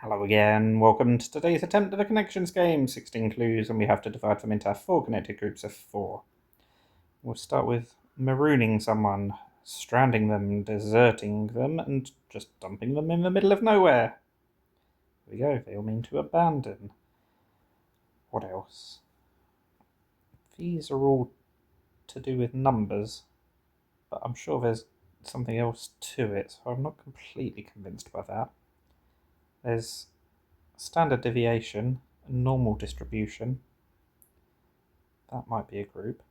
Hello again, welcome to today's attempt at a connections game. 16 clues, and we have to divide them into 4 connected groups of 4. We'll start with marooning someone, stranding them, deserting them, and just dumping them in the middle of nowhere. There we go, they all mean to abandon. What else? These are all to do with numbers, but I'm sure there's something else to it, so I'm not completely convinced by that. There's standard deviation and normal distribution. That might be a group.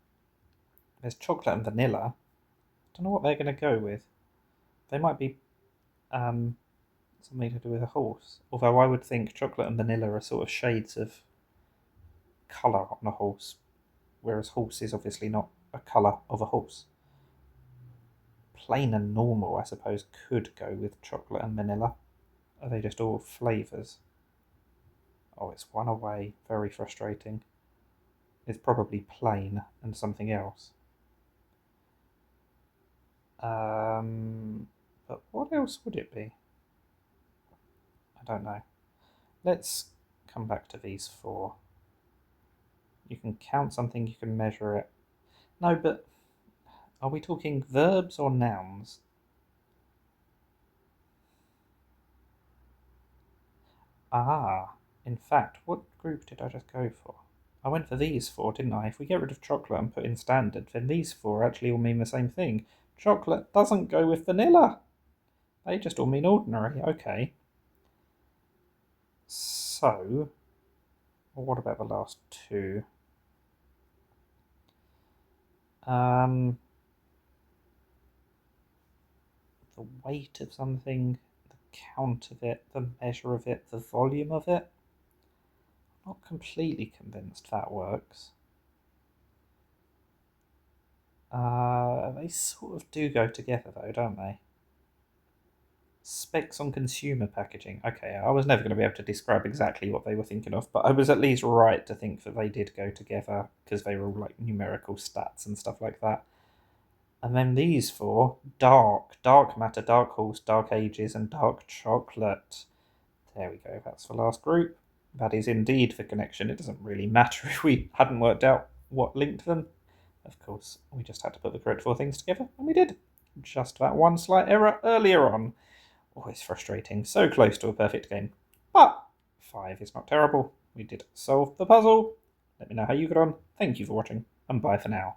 There's chocolate and vanilla. I don't know what they're going to go with. They might be something to do with a horse. Although I would think chocolate and vanilla are sort of shades of colour on a horse, whereas horse is obviously not a colour of a horse. Plain and normal, I suppose, could go with chocolate and vanilla. Are they just all flavours? Oh, it's one away. Very frustrating. It's probably plain and something else. But what else would it be? I don't know. Let's come back to these 4. You can count something, you can measure it. No, but are we talking verbs or nouns? In fact, what group did I just go for? I went for these 4, didn't I? If we get rid of chocolate and put in standard, then these 4 actually all mean the same thing. Chocolate doesn't go with vanilla. They just all mean ordinary. Okay. So, what about the last 2? The weight of something, the count of it, the measure of it, the volume of it. Not completely convinced that works. They sort of do go together though, don't they? Specs on consumer packaging. Okay, I was never going to be able to describe exactly what they were thinking of, but I was at least right to think that they did go together because they were all like numerical stats and stuff like that. And then these 4: dark matter, dark horse, dark ages, and dark chocolate. There we go, that's the last group. That is indeed the connection. It doesn't really matter if we hadn't worked out what linked them. Of course, we just had to put the correct 4 things together, and we did. Just that one slight error earlier on. Always frustrating, so close to a perfect game. But 5 is not terrible. We did solve the puzzle. Let me know how you got on. Thank you for watching, and bye for now.